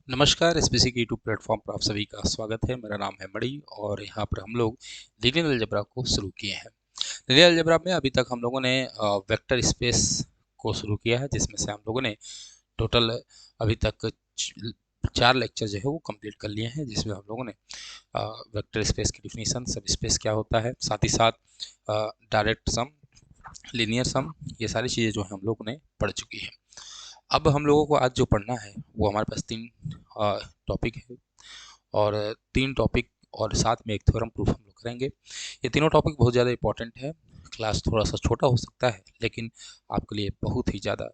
नमस्कार, एसबीसी के YouTube platform पर आप सभी का स्वागत है। मेरा नाम है मणि और यहाँ पर हम लोग लीनियर अलजेब्रा को शुरू किए हैं। लीनियर अलजेब्रा में अभी तक हम लोगों ने वेक्टर स्पेस को शुरू किया है, जिसमें से हम लोगों ने टोटल अभी तक 4 लेक्चर जो है वो कंप्लीट कर लिए हैं, जिसमें हम लोगों ने वेक्टर स्पेस की डिफिनीशन, सब स्पेस क्या होता है, साथ ही साथ डायरेक्ट सम, लीनियर सम, ये सारी चीज़ें जो है हम लोगों ने पढ़ चुकी है। अब हम लोगों को आज जो पढ़ना है वो हमारे पास 3 टॉपिक है और 3 टॉपिक और साथ में एक थ्योरम प्रूफ हम लोग करेंगे। ये तीनों टॉपिक बहुत ज़्यादा इंपॉर्टेंट है। क्लास थोड़ा सा छोटा हो सकता है, लेकिन आपके लिए बहुत ही ज़्यादा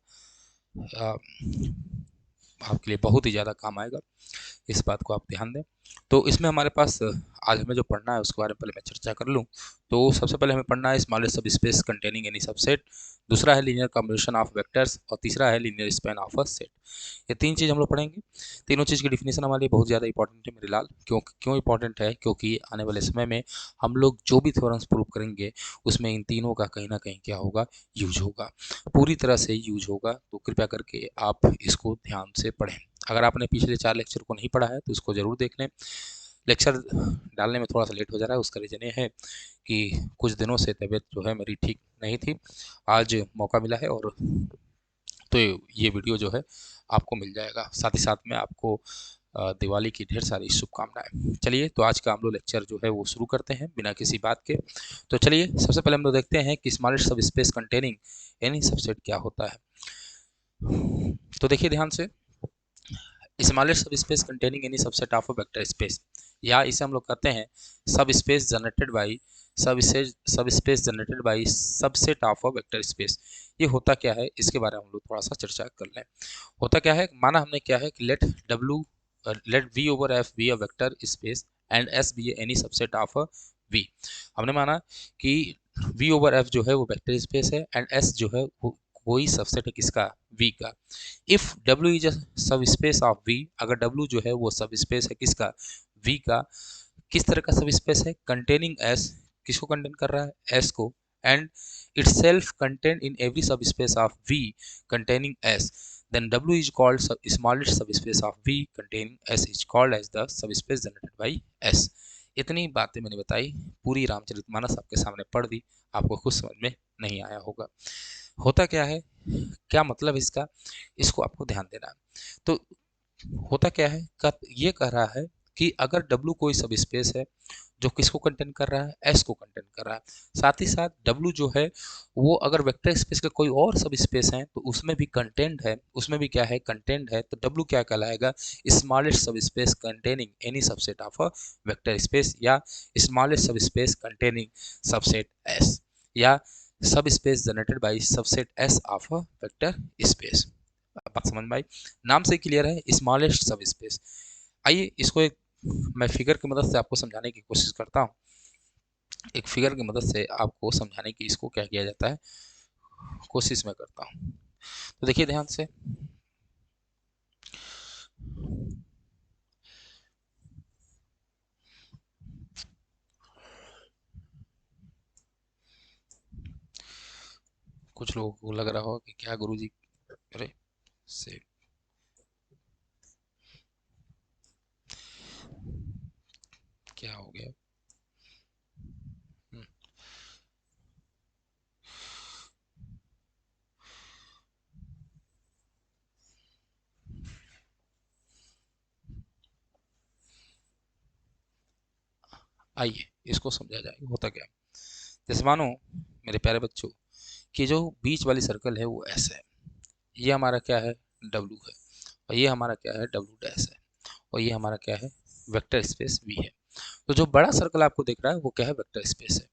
आपके लिए बहुत ही ज़्यादा काम आएगा। इस बात को आप ध्यान दें। तो इसमें हमारे पास आज हमें जो पढ़ना है उसके बारे में पहले मैं चर्चा कर लूँ। तो सबसे पहले हमें पढ़ना है स्मॉलेस्ट सब स्पेस कंटेनिंग एनी सबसेट, दूसरा है लीनियर कॉम्बिनेशन ऑफ वेक्टर्स और तीसरा है linear span of a set. ये 3 चीज़ हम लोग पढ़ेंगे। तीनों चीज़ की डिफिनीशन हमारे लिए बहुत ज़्यादा इंपॉर्टेंट है मेरे लाल। क्यों इंपॉर्टेंट है? क्योंकि आने वाले समय में हम लोग जो भी थ्योरम्स प्रूव करेंगे उसमें इन तीनों का कहीं ना कहीं क्या होगा, यूज होगा, पूरी तरह से यूज होगा। तो कृपया करके आप इसको ध्यान से पढ़ें। अगर आपने पिछले 4 लेक्चर को नहीं पढ़ा है तो इसको ज़रूर देख लें। लेक्चर डालने में थोड़ा सा लेट हो जा रहा है, उसका रीज़न ये है कि कुछ दिनों से तबीयत जो है मेरी ठीक नहीं थी। आज मौका मिला है और तो ये वीडियो जो है आपको मिल जाएगा। साथ ही साथ में आपको दिवाली की ढेर सारी शुभकामनाएं। चलिए, तो आज का हम लोग लेक्चर जो है वो शुरू करते हैं बिना किसी बात के। तो चलिए, सबसे पहले हम लोग देखते हैं कि स्मॉलेस्ट सब स्पेस कंटेनिंग एनी सबसेट क्या होता है। तो देखिए ध्यान से, स्मॉलेस्ट सब space containing any subset of a vector space, या इसे हम लोग कहते हैं सब स्पेस जनरेटेड बाई सब space generated by subset of a vector space. ये होता क्या है, इसके बारे में हम लोग थोड़ा सा चर्चा कर लें। होता क्या है, माना हमने क्या है कि let V over F be a vector space and S be any subset of a V. हमने माना कि वी ओवर एफ जो है वो वेक्टर स्पेस है एंड एस जो है वो कोई सबसेट है किसका, वी का। इफ W इज अ सब स्पेस ऑफ V, अगर W जो है वो सब स्पेस है किसका, V का। किस तरह का सब स्पेस है, कंटेनिंग S, किसको कंटेन कर रहा है, S को, and itself contained in every subspace of V containing S, then W is called smallest subspace of V containing S is called as the subspace generated by S। इतनी बातें मैंने बताई, पूरी रामचरितमानस आपके सामने पढ़ दी, आपको कुछ समझ में नहीं आया होगा। होता क्या है, क्या मतलब इसका, इसको आपको ध्यान देना है। तो होता क्या है, ये कह रहा है कि अगर W कोई सब स्पेस है जो किसको कंटेन कर रहा है, S को कंटेन कर रहा है, साथ ही साथ W जो है वो अगर वेक्टर स्पेस का कोई और सब स्पेस है तो उसमें भी कंटेंट है, उसमें भी क्या है, कंटेंट है। तो W क्या कहलाएगा, स्मॉलेस्ट सब space containing any subset of a vector space, या स्मॉलेस्ट सब स्पेस कंटेनिंग सबसेट S, या सब space generated by subset S of a vector space. बात समझ में आई? नाम से क्लियर है, स्मॉलेस्ट सब स्पेस। आइए इसको एक मैं फिगर की मदद से आपको समझाने की कोशिश करता हूँ। एक फिगर की मदद से आपको समझाने की इसको क्या किया जाता है, कोशिश मैं करता हूँ। तो देखिए ध्यान से, कुछ लोगों को लग रहा होगा कि क्या गुरुजी, अरे से क्या हो गया। हम्म, आइए इसको समझा जाए, होता क्या है। जैसे मानो मेरे प्यारे बच्चों कि जो बीच वाली सर्कल है वो ऐसे है, ये हमारा क्या है, डब्लू है, और ये हमारा क्या है, डब्लू डैश है, और ये हमारा क्या है, वेक्टर स्पेस वी है। तो जो बड़ा सर्कल आपको दिख रहा है वो क्या है, वेक्टर स्पेस है।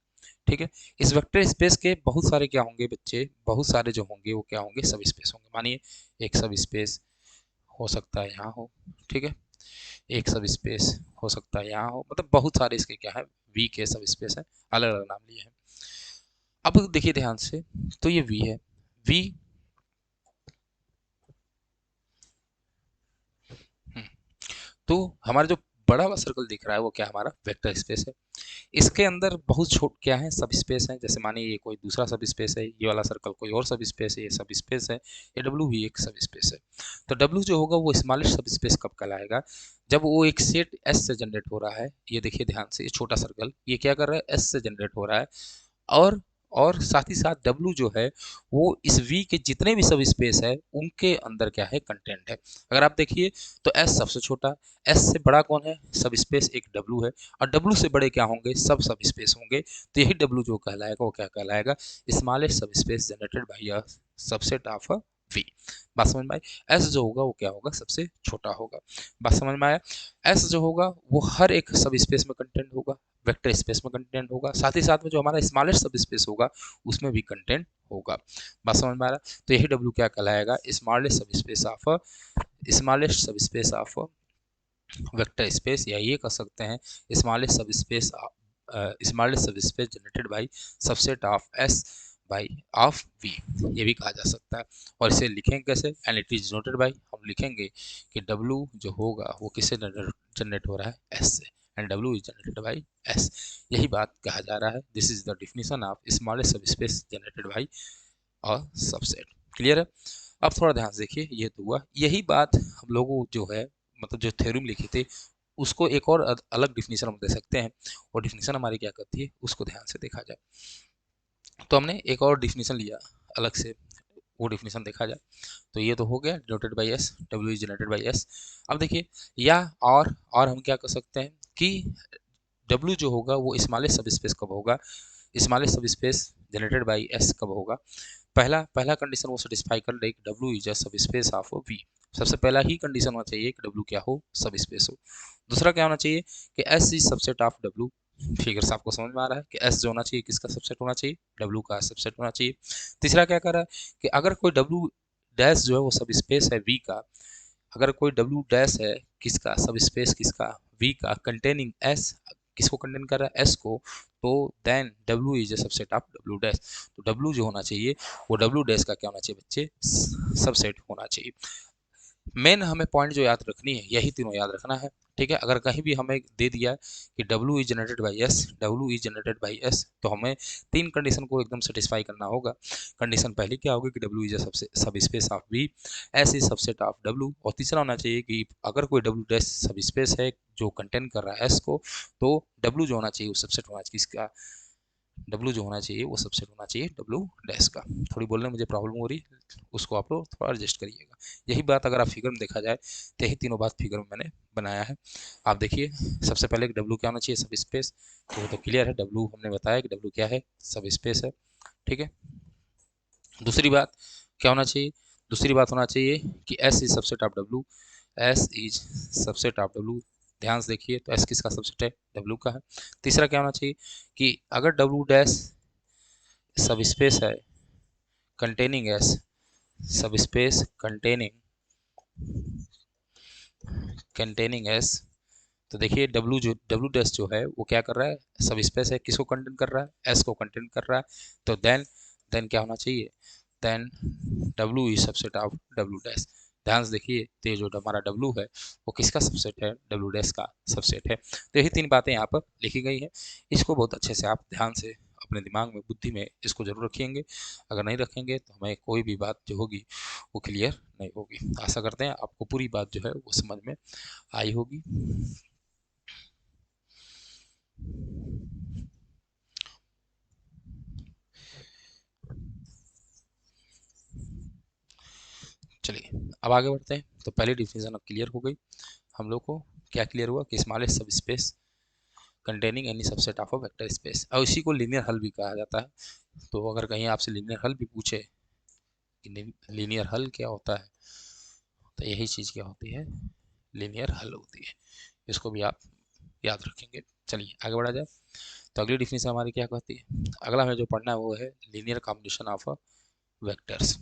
ठीक है। इस वेक्टर स्पेस के बहुत सारे क्या होंगे बच्चे, बहुत सारे जो होंगे वो क्या होंगे, सब स्पेस होंगे। मानिए एक सब स्पेस हो सकता है यहाँ हो, ठीक है, एक सब स्पेस हो सकता है यहाँ हो, मतलब बहुत सारे इसके क्या है, वी के सब स्पेस है, अलग अलग नाम लिए हैं। अब देखिए ध्यान से, तो ये वी है, वी, तो हमारा जो बड़ा वाला सर्कल दिख रहा है वो क्या हमारा वेक्टर स्पेस है। इसके अंदर बहुत छोट क्या है, सब स्पेस है। जैसे मानिए ये कोई दूसरा सब स्पेस है, ये वाला सर्कल कोई और सब स्पेस है, ये सब स्पेस है, ये डब्ल्यू भी एक सब स्पेस है। तो डब्ल्यू जो होगा वो स्मॉलेस्ट सब स्पेस कब कहलाएगा, जब वो एक सेट एस से जनरेट हो रहा है। ये देखिए ध्यान से, ये छोटा सर्कल ये क्या कर रहा है, एस से जनरेट हो रहा है, और साथ ही साथ W जो है वो इस V के जितने भी सब स्पेस है उनके अंदर क्या है, कंटेंट है। अगर आप देखिए तो S सबसे छोटा, S से बड़ा कौन है, सब स्पेस एक W है, और W से बड़े क्या होंगे, सब स्पेस होंगे। तो यही W जो कहलाएगा वो क्या कहलाएगा, smallest subspace generated by a subset of a V। बात समझ में आई। S जो होगा वो क्या होगा, सबसे छोटा होगा। बात समझ में आया। S जो होगा वो हर एक सब स्पेस में कंटेंट होगा, वेक्टर स्पेस में कंटेंट होगा, साथ ही साथ में जो हमारा स्मॉलेस्ट सब स्पेस होगा उसमें भी कंटेंट होगा। बात समझ में आ रहा। तो यही W क्या कहलाएगा, smallest subspace of smallest subspace of vector space, या ये कह सकते हैं स्मॉलेस्ट सब space smallest subspace generated by subset of S by of V, ये भी कहा जा सकता है। और इसे लिखेंगे कैसे, and it is noted by, हम लिखेंगे कि W जो होगा वो किससे जनरेट हो रहा है, S से, and W is generated by S। यही बात कहा जा रहा है, this is the definition of smallest subspace generated by a subset. Clear है। अब थोड़ा ध्यान से देखिए, ये तो हुआ, यही बात हम लोगों जो है मतलब जो थ्योरम लिखी थी उसको एक और अलग डिफिनेशन हम दे सकते हैं, और डिफिनेशन हमारी क्या करती है उसको ध्यान से देखा जाए। तो हमने एक और डिफिनेशन लिया अलग से, वो डिफिनेशन देखा जाए तो ये तो हो गया denoted by S, W is generated by S. अब देखिए या और हम क्या कर सकते हैं कि डब्ल्यू जो होगा वो स्मॉलेस्ट सब स्पेस कब होगा, smallest subspace generated by S कब होगा। पहला पहला कंडीशन वो सेटिस्फाई कर ले कि डब्ल्यू इज अ सब स्पेस ऑफ वी। सबसे पहला ही कंडीशन होना चाहिए कि डब्ल्यू क्या हो, सब स्पेस हो। दूसरा क्या होना चाहिए कि S is subset of W. Figure से आपको समझ में आ रहा है कि एस जो होना चाहिए किसका सबसेट होना चाहिए, डब्ल्यू का सबसेट होना चाहिए। तीसरा क्या कर रहा है कि अगर कोई डब्ल्यू डैश जो है वो सब स्पेस है वी का, अगर कोई डब्ल्यू डैश है किसका, सब स्पेस किसका, वी का, कंटेनिंग एस, किसको कंटेन कर रहा है, एस को, तो then W is a subset of W dash. तो डब्ल्यू जो होना चाहिए वो डब्ल्यू डैश का क्या होना चाहिए बच्चे, सबसेट होना चाहिए। मेन हमें पॉइंट जो याद रखनी है यही तीनों याद रखना है। ठीक है, अगर कहीं भी हमें दे दिया कि W is generated by S, W is generated by S, तो हमें तीन कंडीशन को एकदम सेटिस्फाई करना होगा। कंडीशन पहली क्या होगी कि W is subspace of V, S is subset of W, और तीसरा होना चाहिए कि अगर कोई W डैश सब स्पेस है जो कंटेन कर रहा है S को, तो W जो होना चाहिए वो सबसेट होना चाहिए इसका, डब्ल्यू जो होना चाहिए वो सबसेट होना चाहिए डब्ल्यू डैश का। थोड़ी बोलने में मुझे प्रॉब्लम हो रही है, उसको आप लोग थोड़ा एडजस्ट करिएगा। यही बात अगर आप फिगर में देखा जाए तो यही तीनों बात फिगर में मैंने बनाया है। आप देखिए सबसे पहले डब्ल्यू क्या होना चाहिए, सब स्पेस, तो वो तो क्लियर है, डब्ल्यू हमने बताया कि डब्ल्यू क्या है, सब स्पेस है। ठीक है, दूसरी बात क्या होना चाहिए, दूसरी बात होना चाहिए कि S is subset of W, S is subset of W. ध्यान से देखिए तो एस किसका सबसेट है, डब्ल्यू का है। तीसरा क्या होना चाहिए कि अगर डब्ल्यू डैश सब स्पेस है कंटेनिंग एस, सब स्पेस कंटेनिंग एस, तो देखिए डब्ल्यू डैश जो है वो क्या कर रहा है, सब स्पेस है, किसको कंटेन कर रहा है, एस को कंटेन कर रहा है। तो देन क्या होना चाहिए, then W is subset of W dash. ध्यान से देखिए तो ये जो हमारा डब्ल्यू है वो किसका सबसेट है, डब्ल्यू डैश का सबसेट है। तो यही तीन बातें यहाँ पर लिखी गई हैं, इसको बहुत अच्छे से आप ध्यान से अपने दिमाग में बुद्धि में इसको जरूर रखेंगे। अगर नहीं रखेंगे तो हमें कोई भी बात जो होगी वो क्लियर नहीं होगी। आशा करते हैं आपको पूरी बात जो है वो समझ में आई होगी। चलिए अब आगे बढ़ते हैं। तो पहली डिफिनेशन अब क्लियर हो गई हम लोग को। क्या क्लियर हुआ कि स्मॉलेस्ट सब space containing any subset of a vector space, और इसी को लीनियर हल भी कहा जाता है। तो अगर कहीं आपसे लीनियर हल भी पूछे कि लीनियर हल क्या होता है, तो यही चीज़ क्या होती है, लीनियर हल होती है। इसको भी आप याद रखेंगे। चलिए आगे बढ़ा जाए। तो अगली डिफिनेशन हमारी क्या कहती है, अगला हमें जो पढ़ना है वो है लीनियर कॉम्बिनेशन ऑफ वेक्टर्स।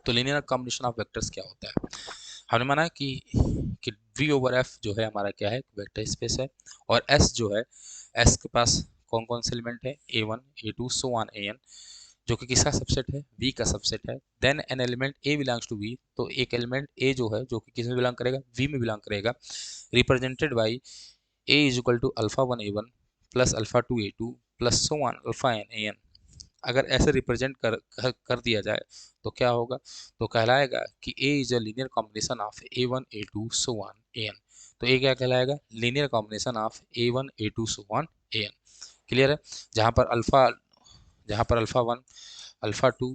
तो लीनियर कॉम्बिनेशन ऑफ वेक्टर्स क्या होता है, हमने माना कि V ओवर F जो है हमारा क्या है, वेक्टर स्पेस है, और S जो है, S के पास कौन कौन से एलिमेंट है, A1 A2 so on AN, जो कि किसका सबसेट है, V का सबसेट है। Then an element A belongs to V, तो एक एलिमेंट A जो है जो कि किस में बिलोंग करेगा, V में बिलोंग करेगा, represented by A is equal to α1 A1 plus α2 A2 plus so on αn AN। अगर ऐसे रिप्रेजेंट कर दिया जाए तो क्या होगा, तो कहलाएगा कि A is a linear combination of A1 A2 so on AN। तो ये क्या कहलाएगा, linear combination of A1 A2 so on AN। Clear है। जहाँ पर alpha 1 alpha 2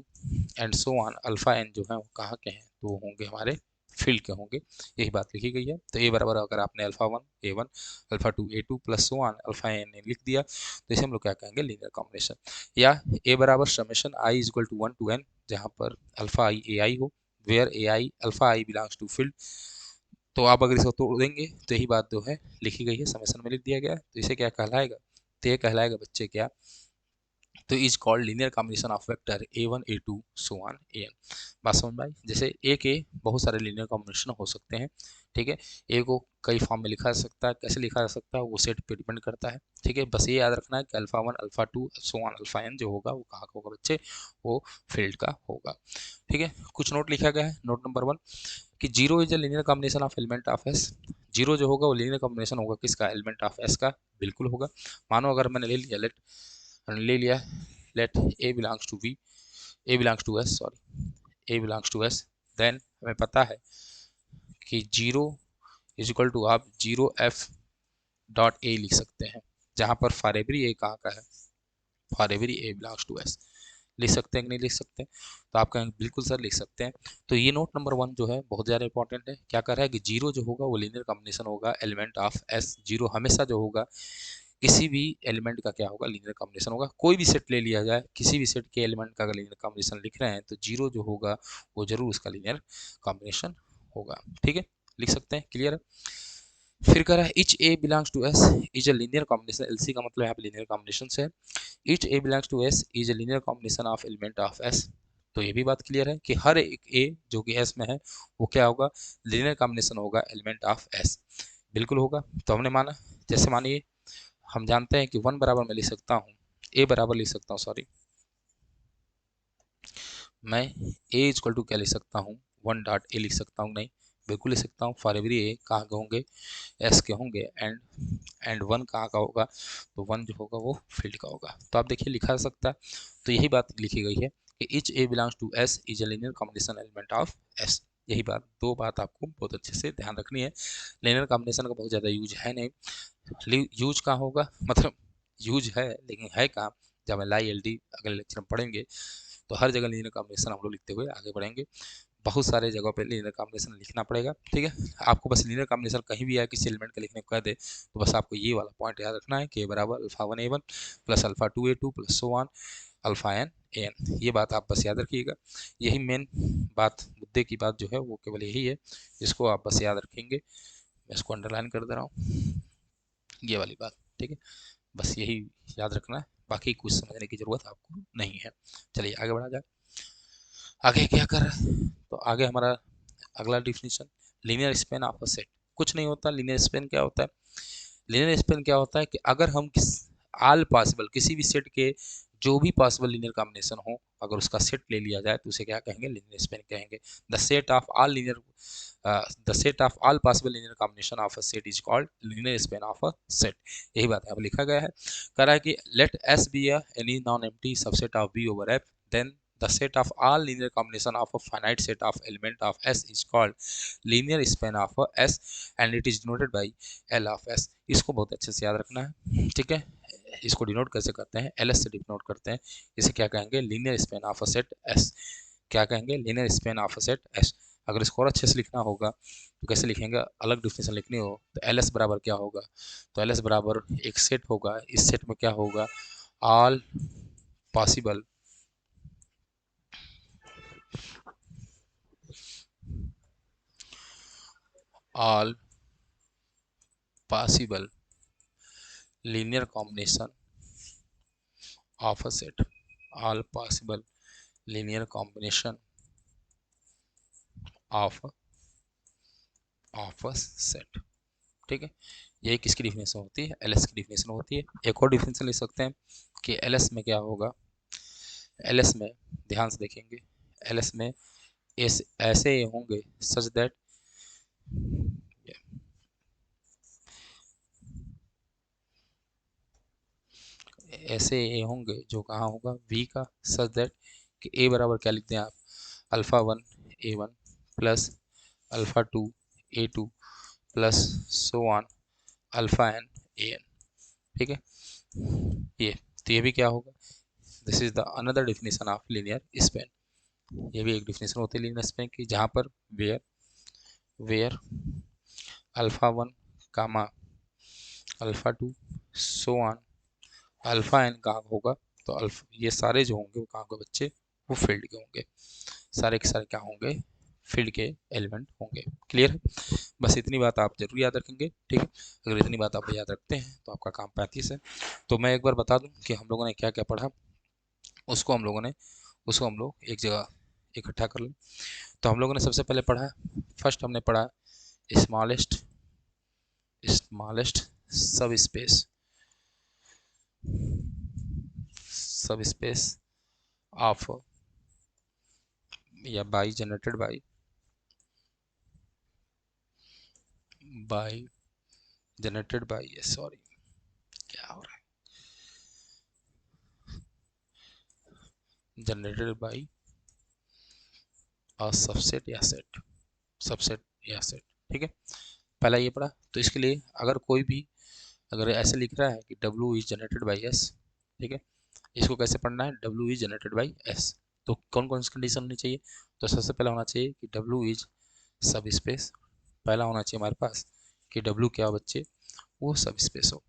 and so on alpha N जो है वो कहाँ के हैं, तो वो होंगे हमारे फील्ड के होंगे, यही बात लिखी गई है। तो ए बराबर अगर आपने α1 A1 α2 A2 plus so on alpha N लिख दिया तो इसे हम लोग क्या कहेंगे, लीनियर कॉम्बिनेशन। या ए बराबर summation I is equal to 1 to n, जहाँ पर अल्फा आई ए आई हो, where A I alpha I belongs to field. तो आप अगर इसको तोड़ देंगे तो यही बात जो है लिखी गई है, समेशन में लिख दिया गया है। तो इसे क्या कहलाएगा, तो ये कहलाएगा बच्चे क्या, तो is called linear combination of vector A1 A2 so on AN। बात समझ में आई। जैसे ए के बहुत सारे लीनियर कॉम्बिनेशन हो सकते हैं, ठीक है। ए को कई फॉर्म में लिखा जा सकता है, कैसे लिखा जा सकता है वो सेट पे डिपेंड करता है, ठीक है। बस ये याद रखना है कि α1 α2 सो ऑन अल्फा एन जो होगा वो कहाँ का होगा बच्चे, वो फील्ड का होगा, ठीक है। कुछ नोट लिखा गया है। नोट नंबर 1 कि zero is a linear combination of element of S. Zero जो होगा वो लीनियर कॉम्बिनेशन होगा किसका, एलिमेंट ऑफ एस का, बिल्कुल होगा। मानो अगर मैंने ले लिया let A belongs to V, A belongs to S, sorry, A belongs to S, then हमें पता है कि जीरो इज इक्वल टू आप जीरो एफ डॉट ए लिख सकते हैं, जहाँ पर फॉर एवरी ए कहाँ का है, for every A belongs to S. लिख सकते हैं कि नहीं लिख सकते, तो आप कहेंगे बिल्कुल सर लिख सकते हैं। तो ये नोट नंबर 1 जो है बहुत ज़्यादा इंपॉर्टेंट है। क्या कर रहा है कि जीरो जो होगा वो लीनियर कॉम्बिनेशन होगा एलिमेंट ऑफ एस। जीरो हमेशा जो होगा किसी भी एलिमेंट का क्या होगा, लीनियर कॉम्बिनेशन होगा। कोई भी सेट ले लिया जाए, किसी भी सेट के एलिमेंट का अगर लीनियर कॉम्बिनेशन लिख रहे हैं तो जीरो जो होगा वो जरूर उसका लीनियर कॉम्बिनेशन होगा, ठीक है। लिख सकते हैं, क्लियर है। फिर कह रहा है each A belongs to S is a linear combination, LC का मतलब यहाँ पे लीनियर कॉम्बिनेशन से है। Each A belongs to S is a linear combination of element of S. तो ये भी बात क्लियर है कि हर एक ए जो कि एस में है वो क्या होगा, लीनियर कॉम्बिनेशन होगा एलिमेंट ऑफ एस, बिल्कुल होगा। तो हमने माना, जैसे मानिए हम जानते हैं कि 1 बराबर मैं लिख सकता हूँ, ए बराबर लिख सकता हूँ, सॉरी, मैं ए इक्वल टू क्या लिख सकता हूँ, 1 डॉट ए लिख सकता हूँ, नहीं बिल्कुल लिख सकता हूँ। फॉर एवरी ए कहाँ के होंगे, एस के होंगे, एंड 1 कहाँ का होगा, तो 1 जो होगा वो फील्ड का होगा। तो आप देखिए लिखा जा सकता है। तो यही बात लिखी गई है कि each A belongs to S is a linear combination element of S. यही बात, दो बात आपको बहुत अच्छे से ध्यान रखनी है। लीनियर कॉम्बिनेशन का बहुत ज़्यादा यूज है नहीं, यूज कहाँ होगा, मतलब यूज है लेकिन है कहाँ, जब हम लाई एल डी अगले लेक्चर में पढ़ेंगे तो हर जगह लीनियर कॉम्बिनेशन हम लोग लिखते हुए आगे बढ़ेंगे। बहुत सारे जगहों पे लीनियर कॉम्बिनेशन लिखना पड़ेगा, ठीक है। आपको बस लीनियर कॉम्बिनेशन कहीं भी आए किसी एलिमेंट का लिखने को कह दे तो बस आपको ये वाला पॉइंट याद रखना है कि ए बराबर α1 A1 plus α2 A2 plus so on alpha N AN। ये बात आप बस याद रखिएगा। यही मेन बात, मुद्दे की बात जो है वो केवल यही है, इसको आप बस याद रखेंगे। मैं इसको अंडरलाइन कर दे रहा हूँ, ये वाली बात, ठीक है। बस यही याद रखना है, बाकी कुछ समझने की ज़रूरत आपको नहीं है। चलिए आगे बढ़ा जाए। आगे क्या कर रहा है, तो आगे हमारा अगला definition, linear span of a set. कुछ नहीं होता, लीनियर स्पेन क्या होता है, लीनियर स्पेन क्या होता है कि अगर हम ऑल पॉसिबल किसी भी सेट के जो भी पॉसिबल लीनियर कॉम्बिनेशन हो अगर उसका सेट ले लिया जाए तो उसे क्या कहेंगे, लीनियर स्पेन कहेंगे। The set of all linear the set of all possible linear combination of a set is called linear span of a set. यही बात यहाँ पर लिखा गया है। कह रहा है कि let S be any non empty subset of B over F, then the set of all linear combination of a finite set of element of S is called linear span of S and it is denoted by L of S। इसको बहुत अच्छे से याद रखना है, ठीक है। इसको डिनोट कैसे करते हैं, LS से डिनोट करते हैं। इसे क्या कहेंगे, linear span of a set S। क्या कहेंगे, linear span of a set S। अगर इसको और अच्छे से लिखना होगा तो कैसे लिखेंगे, अलग डिफिनेशन लिखनी हो तो LS बराबर क्या होगा, तो LS बराबर एक सेट होगा, इस सेट में क्या होगा, all possible all possible linear combination of a set, all possible linear combination of a set, ठीक है। ये किसकी डिफिनेशन होती है, एलएस की डिफिनेशन होती है। एक और डिफिनेशन लिख सकते हैं कि एलएस में क्या होगा, एल एस में ध्यान से देखेंगे, एल एस में ऐसे होंगे सच दैट ऐसे ए होंगे जो कहाँ होगा वी का, सच दैट कि ए बराबर क्या लिखते हैं आप, alpha one A one plus alpha two A two plus so on alpha N A N. ठीक है, ये तो ये भी क्या होगा, this is the another definition of linear span. ये भी एक डेफिनेशन होती है लीनियर स्पेन की, जहाँ पर where where alpha one comma alpha two so on alpha N कहाँ होगा, तो अल्फा ये सारे जो होंगे वो कहाँ के बच्चे, वो फील्ड के होंगे, सारे के सारे क्या होंगे, फील्ड के एलिमेंट होंगे। क्लियर है, बस इतनी बात आप जरूर याद रखेंगे। ठीक है, अगर इतनी बात आप याद रखते हैं तो आपका काम 35 है। तो मैं एक बार बता दूं कि हम लोगों ने क्या क्या पढ़ा, उसको हम लोगों ने उसको हम लोग एक जगह इकट्ठा कर लें। तो हम लोगों ने सबसे पहले पढ़ा, फर्स्ट हमने पढ़ा smallest smallest subspace of या by generated by generated by sorry क्या हो रहा है, जनरेटेड बाई अ सबसेट या सेट। ठीक है, पहला ये पढ़ा। तो इसके लिए अगर कोई भी अगर ऐसे लिख रहा है कि W is generated by S, ठीक है, इसको कैसे पढ़ना है, W is generated by S। तो कौन कौन सी कंडीशन होनी चाहिए, तो सबसे पहला होना चाहिए कि W इज सब स्पेस, पहला होना चाहिए हमारे पास कि W क्या हो बच्चे, वो सब स्पेस हो।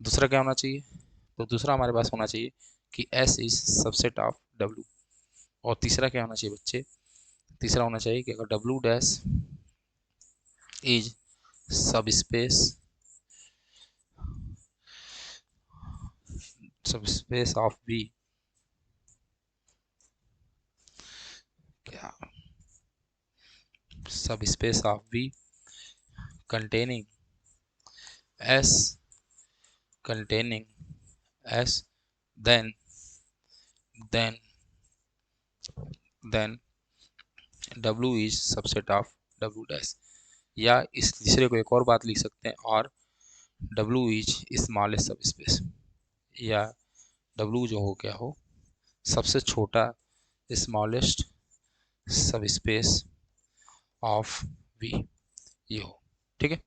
दूसरा क्या होना चाहिए, तो दूसरा हमारे पास होना चाहिए कि S is subset of W। और तीसरा क्या होना चाहिए बच्चे, तीसरा होना चाहिए कि अगर W dash is subspace of B, क्या सब space of B containing S containing S, then then then W is subset of W dash। या इस तीसरे को एक और बात लिख सकते हैं, और W is स्मॉलेस्ट सब स्पेस, या W जो हो क्या हो, सबसे छोटा smallest subspace of V, ये हो। ठीक है,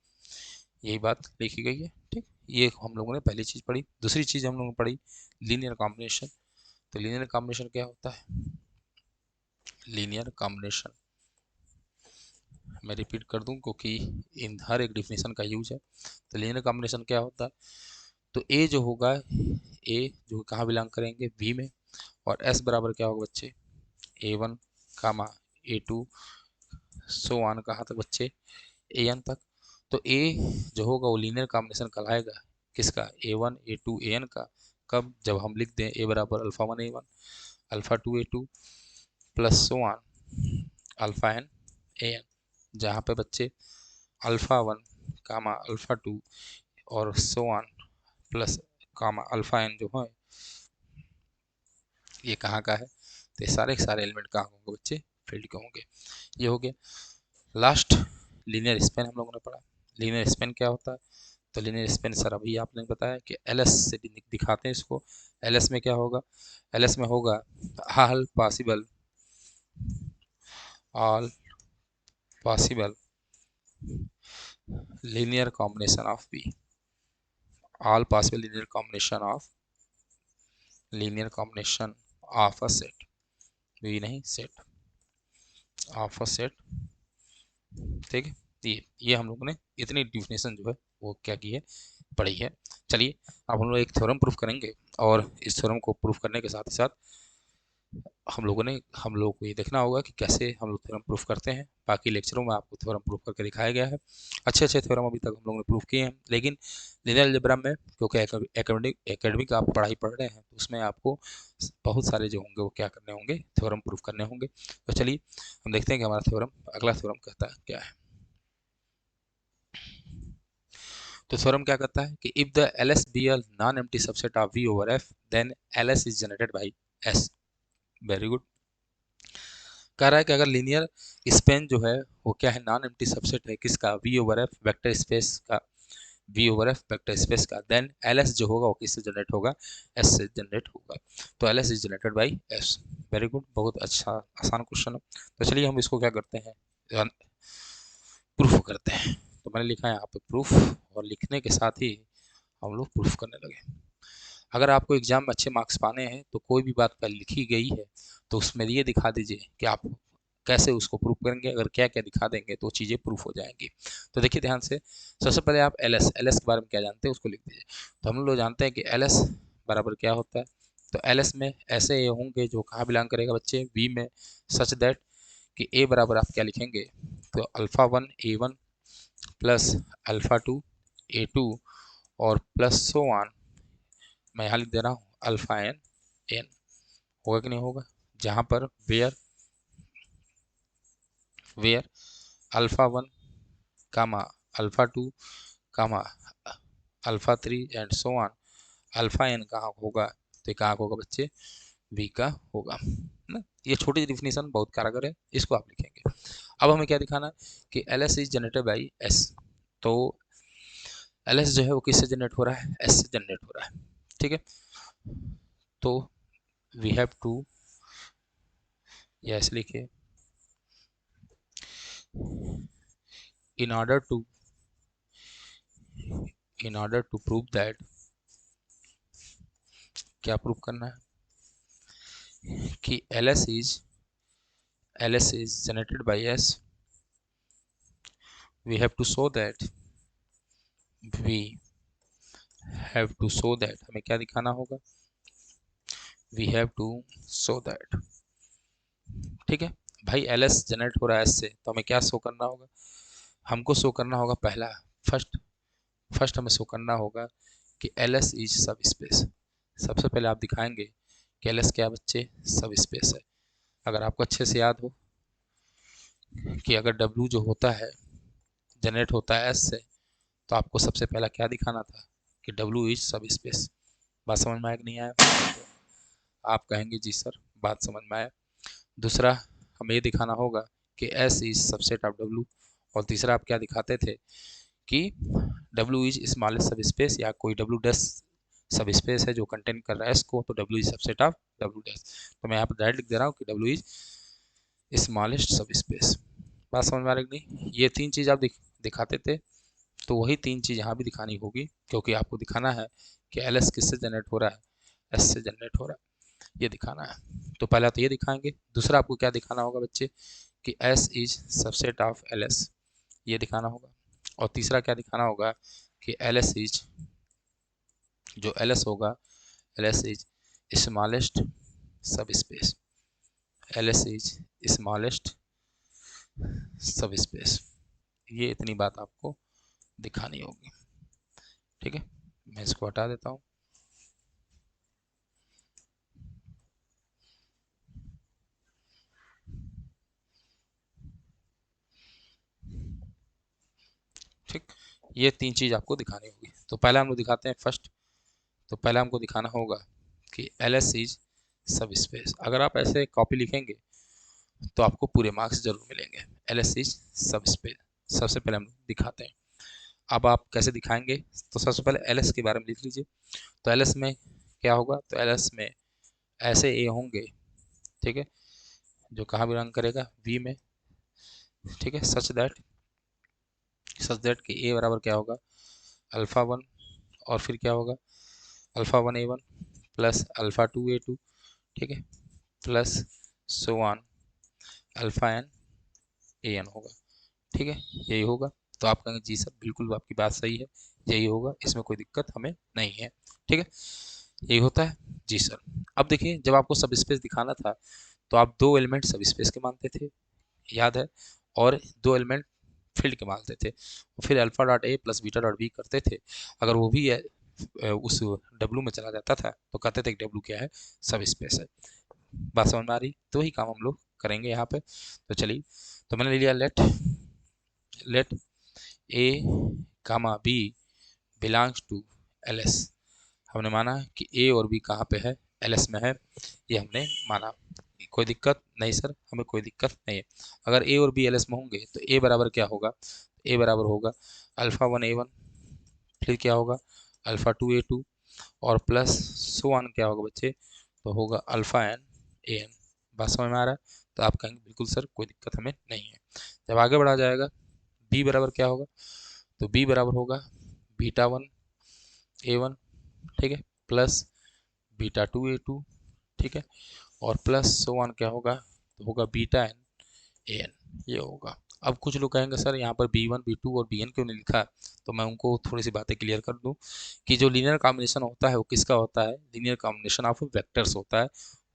यही बात लिखी गई है। ठीक, ये हम लोगों ने पहली चीज़ पढ़ी। दूसरी चीज़ हम लोगों ने पढ़ी लीनियर कॉम्बिनेशन। तो लीनियर कॉम्बिनेशन क्या होता है, लीनियर कॉम्बिनेशन मैं रिपीट कर दूं क्योंकि इन हर एक डिफिनेशन का यूज है। तो लीनियर कॉम्बिनेशन क्या होता है, तो ए जो होगा, ए जो कहाँ बिलोंग करेंगे, बी में, और एस बराबर क्या होगा बच्चे, A one comma A two so on कहाँ तक बच्चे, ए एन तक। तो ए जो होगा वो लीनियर कॉम्बिनेशन कहलाएगा किसका, A one A two A N का। कब, जब हम लिख दें ए बराबर alpha one A one alpha two A two plus so on alpha N A N, जहाँ पे बच्चे alpha one comma alpha two और so on plus comma alpha N जो है ये कहाँ का है, तो ये सारे के सारे एलिमेंट कहाँ होंगे बच्चे, फील्ड के होंगे। ये हो गया लास्ट। लीनियर स्पेन हम लोगों ने पढ़ा। लीनियर स्पेन क्या होता है, तो लीनियर स्पेन सर अभी आपने बताया कि एल एस से दिखाते हैं इसको। एल एस में क्या होगा, एल एस में होगा all possible all possible linear combination of B, all possible linear combination of a set, B नहीं सेट ऑफ अ सेट। ठीक है, ये हम लोगों ने इतनी डिफिनेशन जो है वो क्या की है, पढ़ी है। चलिए अब हम लोग एक थ्योरम प्रूफ करेंगे, और इस थ्योरम को प्रूफ करने के साथ ही साथ हम लोगों को ये देखना होगा कि कैसे हम लोग थ्योरम प्रूफ करते हैं। बाकी लेक्चरों में आपको थ्योरम प्रूफ करके दिखाया गया है, अच्छे अच्छे थ्योरम अभी तक हम लोगों ने प्रूफ किए हैं। लेकिन लीनियर अलजेब्रा में क्योंकि एकेडमिक आप पढ़ाई पढ़ रहे हैं, तो उसमें आपको बहुत सारे जो होंगे वो क्या करने होंगे, थ्योरम प्रूफ करने होंगे। तो चलिए हम देखते हैं कि हमारा थ्योरम, अगला थ्योरम कहता है क्या है। तो थ्योरम क्या कहता है कि if the L S be L non empty subset of V over F, then L S is generated by S. Very good. कह रहा है कि अगर लीनियर स्पेन जो है वो क्या है, नॉन एम्प्टी सबसेट है किसका, V over F vector space का, V over F vector space का, देन एल एस जो होगा वो किससे जनरेट होगा, एस से जनरेट होगा। तो L S is generated by S. Very good, बहुत अच्छा आसान क्वेश्चन है। तो चलिए हम इसको क्या करते हैं, प्रूफ करते हैं। तो मैंने लिखा है यहाँ पे प्रूफ, और लिखने के साथ ही हम लोग प्रूफ करने लगे। अगर आपको एग्जाम में अच्छे मार्क्स पाने हैं तो कोई भी बात पहले लिखी गई है तो उसमें ये दिखा दीजिए कि आप कैसे उसको प्रूफ करेंगे। अगर क्या क्या दिखा देंगे तो चीज़ें प्रूफ हो जाएंगी। तो देखिए ध्यान से, सबसे पहले आप एल एस के बारे में क्या जानते हैं उसको लिख दीजिए। तो हम लोग जानते हैं कि एल एस बराबर क्या होता है। तो एल एस में ऐसे ए होंगे जो कहाँ बिलोंग करेगा बच्चे, वी में, सच दैट कि ए बराबर आप क्या लिखेंगे, तो alpha one A one plus alpha two A two और प्लस सो वन, मैं यहाँ लिख दे रहा हूँ अल्फ़ा एन एन। होगा कि नहीं होगा, जहाँ पर where where alpha one comma alpha two comma alpha three and so on, alpha N कहाँ होगा, तो ये कहाँ होगा बच्चे, वी का होगा ना। ये छोटी डिफिनीशन बहुत कारगर है, इसको आप लिखेंगे। अब हमें क्या दिखाना है कि L S is generated by S. तो एल एस जो है वो किससे जनरेट हो रहा है, एस से जनरेट हो रहा है। ठीक है, तो वी हैव टू, यस लिखिए, in order to prove that, क्या प्रूव करना है कि L S is generated by S, we have to show that, we have to show that, हमें क्या दिखाना होगा, we have to show that. ठीक है भाई, एल एस जनरेट हो रहा है एस से, तो हमें क्या शो करना होगा, हमको शो करना होगा पहला, फर्स्ट फर्स्ट हमें शो करना होगा कि एल एस इज सब स्पेस। सबसे पहले आप दिखाएंगे कि एल एस क्या बच्चे, सब स्पेस है। अगर आपको अच्छे से याद हो कि अगर W जो होता है जनरेट होता है एस से, तो आपको सबसे पहला क्या दिखाना था कि W इज सब स्पेस। बात समझ में आया कि नहीं आया, तो आप कहेंगे जी सर बात समझ में आया। दूसरा हमें ये दिखाना होगा कि S is subset of W, और तीसरा आप क्या दिखाते थे कि W इज स्मॉलेस्ट सब स्पेस, या कोई W डैश सब स्पेस है जो कंटेन कर रहा है S को, तो W is subset of W dash. तो मैं यहाँ पर डायरेक्ट लिख दे रहा हूँ कि W इज स्मॉलेस्ट सब स्पेस। बात समझ में आ रही नहीं, ये तीन चीज़ आप दिखाते थे, तो वही तीन चीज़ यहाँ भी दिखानी होगी, क्योंकि आपको दिखाना है कि एल एस किससे जनरेट हो रहा है, एस से जनरेट हो रहा है, ये दिखाना है। तो पहला तो ये दिखाएंगे, दूसरा आपको क्या दिखाना होगा बच्चे कि S is subset of L S, ये दिखाना होगा। और तीसरा क्या दिखाना होगा कि एल एस इज, जो एल एस होगा, एल एस इज स्मॉलेस्ट सब space, L S is smallest सब स्पेस। ये इतनी बात आपको दिखानी होगी। ठीक है, मैं इसको हटा देता हूँ। ठीक, ये तीन चीज़ आपको दिखानी होगी। तो पहले हम लोग दिखाते हैं फर्स्ट। तो पहले हमको दिखाना होगा कि एल एस इज सब स्पेस। अगर आप ऐसे कॉपी लिखेंगे तो आपको पूरे मार्क्स जरूर मिलेंगे। एल एस इज सब स्पेस सबसे पहले हम दिखाते हैं। अब आप कैसे दिखाएंगे, तो सबसे पहले एल एस के बारे में लिख लीजिए। तो एल एस में क्या होगा, तो एल एस में ऐसे ए होंगे, ठीक है, जो कहाँ बिलोंग करेगा, वी में। ठीक है, सच दैट कि ए बराबर क्या होगा, अल्फ़ा वन, और फिर क्या होगा, alpha one A one plus alpha two A two, ठीक है, plus so on alpha N A N होगा। ठीक है, यही होगा। तो आप कहेंगे जी सर बिल्कुल आपकी बात सही है, यही होगा, इसमें कोई दिक्कत हमें नहीं है। ठीक है, यही होता है जी सर। अब देखिए, जब आपको सब स्पेस दिखाना था तो आप दो एलिमेंट सब स्पेस के मानते थे, याद है, और दो एलिमेंट फील्ड के मानते थे, फिर alpha dot A plus beta dot B करते थे। अगर वो भी उस डब्लू में चला जाता था तो कहते थे कि डब्लू क्या है, सब स्पेस है। बात समझ में आ रही, तो ही काम हम लोग करेंगे यहाँ पे। तो चलिए, तो मैंने ले लिया let A comma B belongs to L S. हमने माना कि ए और बी कहाँ पे है, एल एस में है, ये हमने माना। कोई दिक्कत नहीं सर, हमें कोई दिक्कत नहीं है। अगर ए और बी एल एस में होंगे तो ए बराबर क्या होगा, ए बराबर होगा अल्फ़ा वन ए वन, फिर क्या होगा अल्फ़ा टू ए टू, और प्लस सो वन क्या होगा बच्चे, तो होगा अल्फ़ा एन ए एन। बात समझ में आ रहा है? तो आप कहेंगे बिल्कुल सर कोई दिक्कत हमें नहीं है। जब आगे बढ़ा जाएगा बी बराबर क्या होगा, तो बी बराबर होगा बीटा वन ए वन, ठीक है, plus beta two A two, ठीक है, और प्लस सो वन क्या होगा, तो होगा बीटा एन ए एन, ये होगा। अब कुछ लोग कहेंगे सर यहाँ पर बी वन बी टू और बी एन क्यों नहीं लिखा, तो मैं उनको थोड़ी सी बातें क्लियर कर दूं कि जो लीनियर कॉम्बिनेशन होता है वो किसका होता है, लीनियर कॉम्बिनेशन ऑफ वेक्टर्स होता है,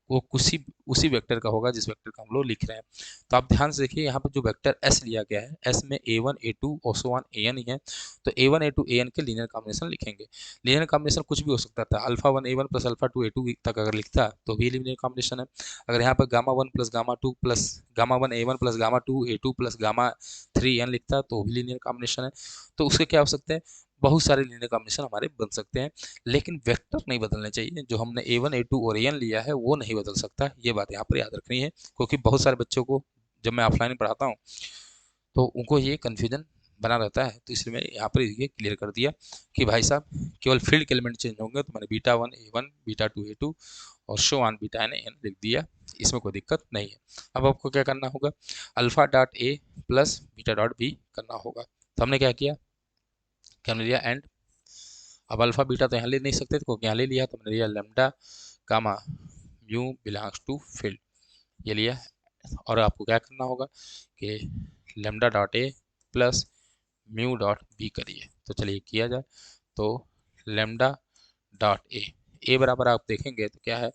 वो उसी उसी वेक्टर का होगा जिस वेक्टर का हम लोग लिख रहे हैं। तो आप ध्यान से देखिए यहाँ पर जो वेक्टर एस लिया गया है, एस में ए वन ए टू और सो वन ए एन ही है, तो A one A two A N के लीनियर कॉम्बिनेशन लिखेंगे। लीनियर कॉम्बिनेशन कुछ भी हो सकता था, alpha one A one plus alpha two A two तक अगर लिखता तो भी लीनियर कॉम्बिनेशन है। अगर यहाँ पर gamma one plus gamma two plus gamma one A one plus gamma two A two plus gamma three N लिखता तो भी लीनियर कॉम्बिनेशन है। तो उसके क्या हो सकते हैं, बहुत सारे लीनियर कॉम्बिनेशन हमारे बन सकते हैं, लेकिन वेक्टर नहीं बदलने चाहिए। जो हमने ए वन ए टू और ए एन लिया है वो नहीं बदल सकता, ये बात यहाँ पर याद रखनी है, क्योंकि बहुत सारे बच्चों को जब मैं ऑफलाइन पढ़ाता हूँ तो उनको ये कन्फ्यूजन बना रहता है। तो इसलिए मैं यहाँ पर ये क्लियर कर दिया कि भाई साहब केवल फील्ड के एलिमेंट चेंज होंगे, तो मैंने beta one A one beta two A two और so on beta N N लिख दिया, इसमें कोई दिक्कत नहीं है। अब आपको क्या करना होगा, alpha dot A plus beta dot B करना होगा। तो हमने क्या किया, क्या हमने लिया एंड। अब अल्फा बीटा तो यहाँ ले नहीं सकते, तो यहाँ ले लिया, तो हमने लिया lambda gamma mu belongs to field, ये लिया। और आपको क्या करना होगा कि lambda dot A plus mu dot B करिए। तो चलिए किया जाए, तो लेमडा डॉट ए, ए बराबर आप देखेंगे तो क्या है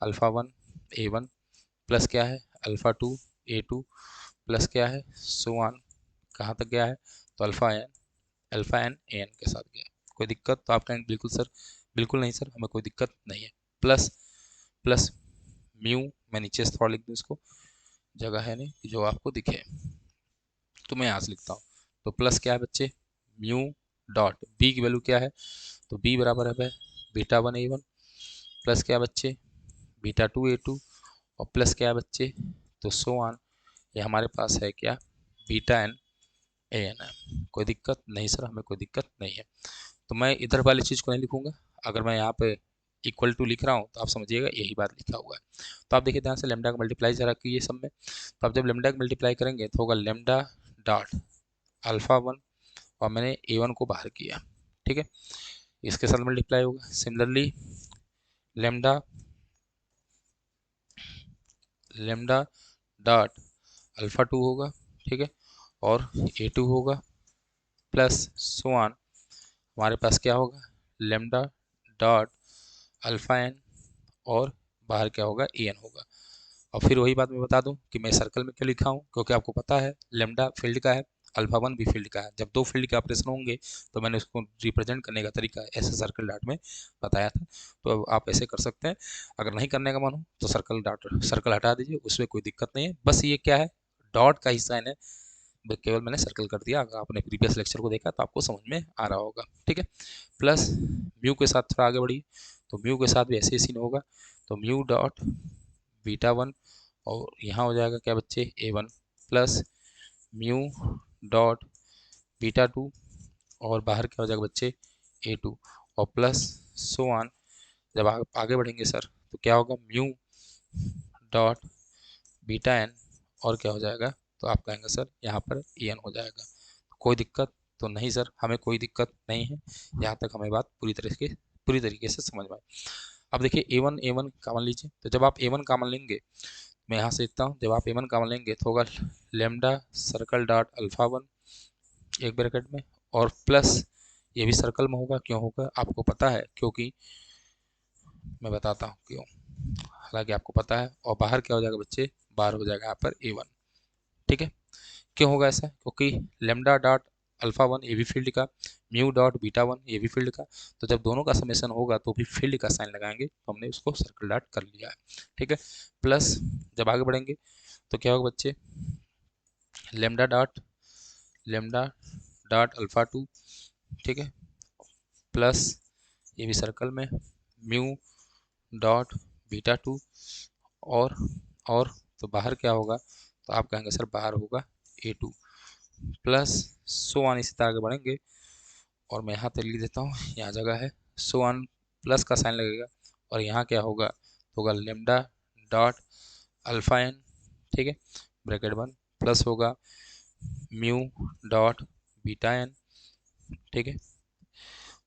alpha one A one plus क्या है alpha two A two plus क्या है सो वन, कहाँ तक गया है, तो अल्फ़ा एन ए एन के साथ गया। कोई दिक्कत, तो आप कहेंगे बिल्कुल सर, बिल्कुल नहीं सर, हमें कोई दिक्कत नहीं है। प्लस प्लस म्यू, मैं नीचे से थोड़ा लिख दूँ इसको, जगह है नहीं जो आपको दिखे, तो मैं यहाँ से लिखता हूँ। तो प्लस क्या है बच्चे, म्यू डॉट बी की वैल्यू क्या है, तो बी बराबर है beta one A one plus क्या बच्चे बीटा टू ए टू, और प्लस क्या है बच्चे, तो सो ऑन, ये हमारे पास है क्या बीटा एन ए एन है। कोई दिक्कत नहीं सर, हमें कोई दिक्कत नहीं है। तो मैं इधर वाली चीज़ को नहीं लिखूंगा, अगर मैं यहाँ पे इक्वल टू लिख रहा हूँ तो आप समझिएगा यही बात लिखा हुआ है। तो आप देखिए ध्यान से, लेमडा का मल्टीप्लाई जरा कीजिए सब में। तो आप जब लेमडा का मल्टीप्लाई करेंगे तो होगा लेमडा डॉट अल्फ़ा वन, और मैंने ए वन को बाहर किया, ठीक है, इसके साथ मल्टीप्लाई होगा। Similarly lambda lambda dot alpha two होगा, ठीक है, और ए टू होगा, प्लस सो ऑन, हमारे पास क्या होगा लेमडा डॉट अल्फ़ा एन, और बाहर क्या होगा ए एन होगा। और फिर वही बात मैं बता दूं कि मैं सर्कल में क्यों लिखा हूं, क्योंकि आपको पता है लेमडा फील्ड का है, अल्फा वन भी फील्ड का है। जब दो फील्ड के ऑपरेशन होंगे तो मैंने उसको रिप्रेजेंट करने का तरीका ऐसे सर्कल डॉट में बताया था। तो अब आप ऐसे कर सकते हैं, अगर नहीं करने का मन हो तो सर्कल हटा दीजिए, उसमें कोई दिक्कत नहीं है। बस ये क्या है, डॉट का हिस्सा है, केवल मैंने सर्कल कर दिया। अगर आपने प्रीवियस लेक्चर को देखा तो आपको समझ में आ रहा होगा, ठीक है। प्लस म्यू के साथ थोड़ा आगे बढ़िए, तो म्यू के साथ भी ऐसे ही सीन होगा। तो म्यू डॉट बीटा वन, और यहाँ हो जाएगा क्या बच्चे A one, plus mu dot beta two, और बाहर क्या हो जाएगा बच्चे ए टू, और प्लस सो ऑन। जब आप आगे बढ़ेंगे सर तो क्या होगा म्यू डॉट बीटा एन, और क्या हो जाएगा, तो आप कहेंगे सर यहाँ पर ए एन हो जाएगा। कोई दिक्कत तो नहीं सर, हमें कोई दिक्कत नहीं है, यहाँ तक हमें बात पूरी तरीके से समझ में आई। अब देखिए ए वन कॉमन लीजिए, तो जब आप ए वन कॉमन लेंगे, मैं यहाँ से लिखता हूँ, जब आप ए वन कॉमन लेंगे तो होगा lambda circle dot alpha one एक ब्रैकेट में, और प्लस ये भी सर्कल में होगा, क्यों होगा आपको पता है, क्योंकि मैं बताता हूँ क्यों, हालांकि आपको पता है। और बाहर क्या हो जाएगा बच्चे, बाहर हो जाएगा यहाँ पर ए वन, ठीक है। क्यों होगा ऐसा, क्योंकि लेमडा डॉट अल्फा वन ये भी फील्ड का, म्यू डॉट बीटा वन ये भी फील्ड का, तो जब दोनों का समेशन होगा तो भी फील्ड का साइन लगाएंगे, तो हमने उसको सर्कल डॉट कर लिया है, ठीक है। प्लस जब आगे बढ़ेंगे तो क्या होगा बच्चे, लेमडा डॉट अल्फा टू, ठीक है, प्लस ये भी सर्कल में म्यू डॉट बीटा टू, और और तो बाहर क्या होगा, तो आप कहेंगे सर बाहर होगा A2 प्लस सो ऑन, इसी तरह आगे बढ़ेंगे। और मैं यहाँ तक लिख देता हूँ, यहाँ जगह है सो ऑन, प्लस का साइन लगेगा और यहाँ क्या होगा, तो होगा लेमडा डॉट अल्फा एन, ठीक है, ब्रैकेट बंद, प्लस होगा म्यू डॉट बीटा एन, ठीक है,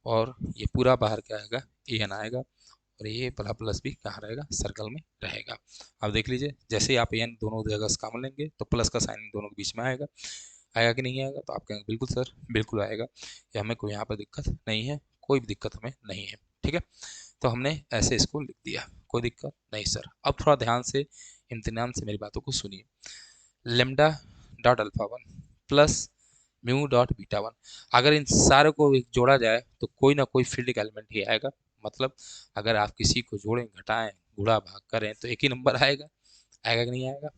और ये पूरा बाहर क्या आएगा, ए एन आएगा, और ये प्लस प्लस भी कहाँ रहेगा, सर्कल में रहेगा। अब देख लीजिए, जैसे ही आप एन दोनों जगह से कॉमन लेंगे तो प्लस का साइन दोनों के बीच में आएगा, आएगा कि नहीं आएगा, तो आप कहेंगे बिल्कुल सर बिल्कुल आएगा, ये हमें कोई यहाँ पर दिक्कत नहीं है, कोई भी दिक्कत हमें नहीं है, ठीक है। तो हमने ऐसे इसको लिख दिया, कोई दिक्कत नहीं सर। अब थोड़ा ध्यान से इम्तिनान से मेरी बातों को सुनिए। Lambda dot alpha one plus mu dot beta one, अगर इन सारे को जोड़ा जाए तो कोई ना कोई फील्ड का एलिमेंट ही आएगा। मतलब अगर आप किसी को जोड़ें, घटाएं, गुणा भाग करें तो एक ही नंबर आएगा, आएगा कि नहीं आएगा।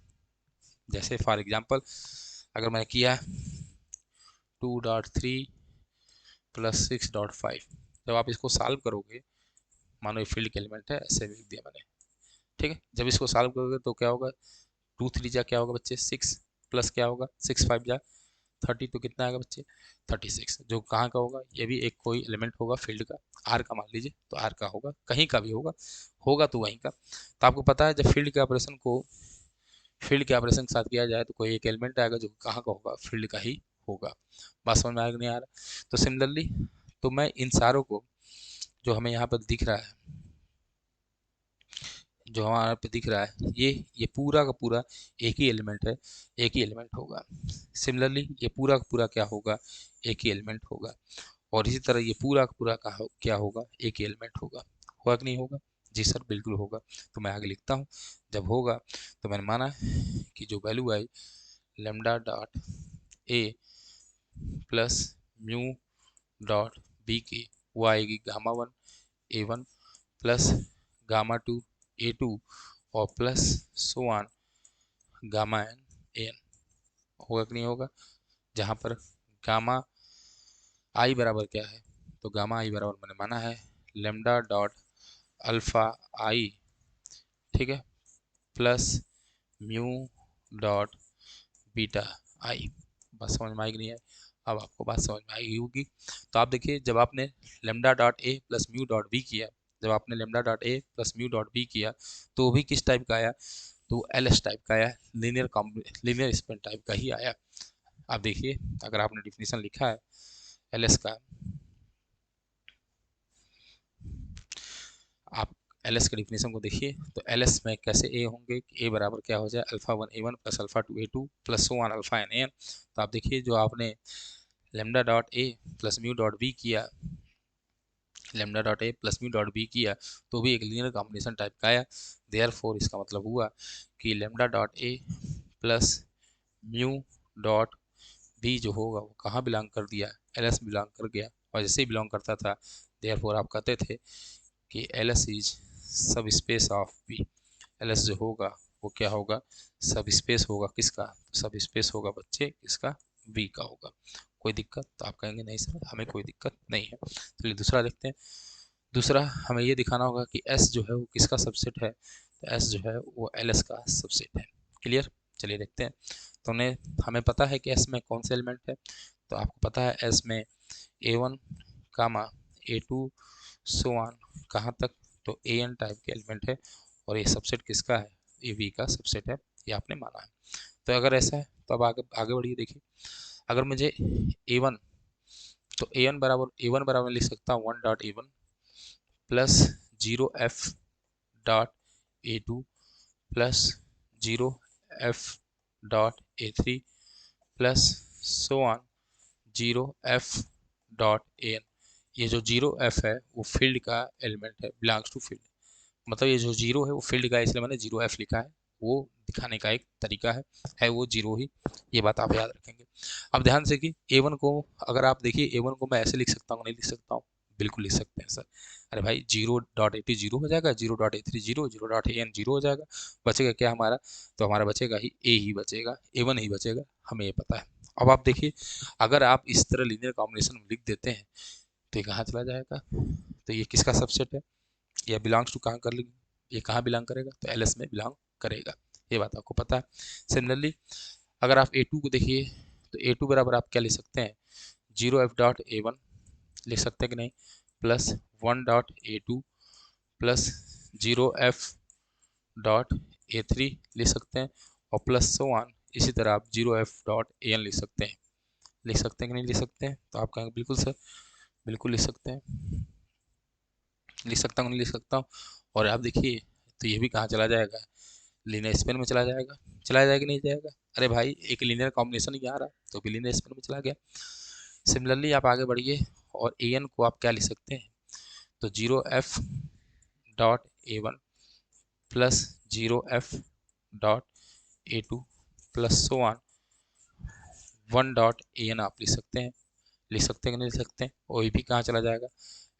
जैसे फॉर एग्जांपल अगर मैंने किया 2.3 प्लस 6.5, जब आप इसको सॉल्व करोगे, मानो ये फील्ड के एलिमेंट है, ऐसे लिख दिया मैंने, ठीक है। जब इसको सॉल्व करोगे तो क्या होगा, 2 3 जा क्या होगा बच्चे 6, प्लस क्या होगा 6 5 जा 30, तो कितना आएगा बच्चे 36, जो कहाँ का होगा, ये भी एक कोई एलिमेंट होगा फील्ड का, आर का मान लीजिए, तो आर का होगा, कहीं का भी होगा, होगा तो वहीं का। तो आपको पता है जब फील्ड के ऑपरेशन के साथ किया जाए तो कोई एक एलिमेंट आएगा जो कहाँ का होगा, फील्ड का ही होगा। बात समझ में आएगा नहीं आ रहा। तो सिमिलरली तो मैं इन सारों को जो हमें यहाँ पर दिख रहा है, जो हमारे पे दिख रहा है, ये पूरा का पूरा एक ही एलिमेंट है, एक ही एलिमेंट होगा। सिमिलरली ये पूरा का पूरा क्या होगा, एक ही एलिमेंट होगा। और इसी तरह ये पूरा का पूरा क्या होगा, एक ही एलिमेंट होगा। होगा कि नहीं होगा, जी सर बिल्कुल होगा। तो मैं आगे लिखता हूँ, जब होगा तो मैंने माना कि जो वैल्यू आई lambda dot A plus mu dot B की, वो आएगी gamma one A one plus gamma two A two और plus so on gamma N A N. होगा कि नहीं होगा, जहाँ पर गामा आई बराबर क्या है, तो गामा आई बराबर मैंने माना है लेमडा डॉट अल्फा आई, ठीक है, प्लस म्यू डॉट बीटा आई। बात समझ में आएगी नहीं है, अब आपको बात समझ में आएगी होगी। तो आप देखिए, जब आपने lambda dot A plus mu dot B किया, जब आपने lambda dot A plus mu dot B किया तो वो भी किस टाइप का आया, तो एल एस टाइप का आया, लीनियर स्पेन टाइप का ही आया। आप देखिए, अगर आपने डिफिनीशन लिखा है एल एस का, आप एल एस के डिफिनीशन को देखिए, तो एल एस में कैसे ए होंगे, ए बराबर क्या हो जाए alpha one A one plus alpha two A two plus so on alpha N A N. तो आप देखिए, जो आपने lambda dot A plus mu dot B किया, lambda dot A plus mu dot B किया, तो भी एक लीनियर कॉम्बिनेशन टाइप का आया। देयरफॉर इसका मतलब हुआ कि lambda dot A plus mu dot B जो होगा वो कहाँ बिलोंग कर दिया, एल एस बिलोंग कर गया। और जैसे ही बिलोंग करता था, देयरफॉर आप कहते थे कि L S is subspace of B. L S जो होगा वो क्या होगा, सब स्पेस होगा, किसका, तो सब स्पेस होगा बच्चे किसका, बी का होगा। कोई दिक्कत, तो आप कहेंगे नहीं सर हमें कोई दिक्कत नहीं है। चलिए दूसरा देखते हैं। दूसरा हमें ये दिखाना होगा कि एस जो है वो किसका सबसेट है, तो एस जो है वो एल एस का सबसेट है। क्लियर, चलिए देखते हैं। तो हमें पता है कि एस में कौन से एलिमेंट है, तो आपको पता है एस में A one comma A two so on कहाँ तक, तो ए एन टाइप के एलिमेंट है, और ये सबसेट किसका है, ये वी का सबसेट है, ये आपने माना है। तो अगर ऐसा है तो अब आगे आगे बढ़िए, देखिए अगर मुझे ए वन, तो ए वन बराबर लिख सकता हूँ 1.a1 plus 0f dot A two plus 0f dot A three plus so on 0f dot A N. ये जो 0f है वो फील्ड का एलिमेंट है, बिलोंग्स टू फील्ड। मतलब ये जो 0 है वो फील्ड का है, इसलिए मैंने 0f लिखा है, वो दिखाने का एक तरीका है वो 0 ही, ये बात आप याद रखेंगे। अब ध्यान से कि a1 को, अगर आप देखिए a1 को मैं ऐसे लिख सकता हूँ, नहीं लिख सकता हूँ, बिल्कुल लिख सकते हैं सर। अरे भाई 0.a2 जीरो हो जाएगा, 0.a3 जीरो, 0.an जीरो हो जाएगा, बचेगा क्या हमारा, तो हमारा बचेगा ही a ही बचेगा, a1 ही बचेगा, हमें ये पता है। अब आप देखिए, अगर आप इस तरह लीनियर कॉम्बिनेशन लिख देते हैं तो ये कहाँ चला जाएगा, तो ये किसका सबसेट है, ये बिलोंग्स टू कहाँ कर लेंगे, ये कहाँ बिलोंग करेगा, तो एल एस में बिलोंग करेगा। ये बात आपको पता है। सिमिलरली अगर आप A2 को देखिए तो A2 बराबर आप क्या लिख सकते हैं, 0f.A1 लिख सकते हैं कि नहीं, प्लस 1.A2 प्लस 0f.A3 लिख सकते हैं, और प्लस सो ऑन, इसी तरह आप 0f.AN लिख सकते हैं कि नहीं लिख सकते हैं। तो आप कहेंगे बिल्कुल सर, बिल्कुल लिख सकते हैं, लिख सकता हूँ नहीं लिख सकता हूँ। और आप देखिए तो ये भी कहाँ चला जाएगा, लीनियर स्पेन में चला जाएगा नहीं जाएगा, अरे भाई एक लीनियर कॉम्बिनेशन ही आ रहा तो भी लीनियर स्पेन में चला गया। सिमिलरली आप आगे बढ़िए और AN को आप क्या लिख सकते हैं, तो 0f.A1 plus 0f.A2 plus so on 1.AN आप लिख सकते हैं कि नहीं लिख सकते हैं, और ये भी कहाँ चला जाएगा,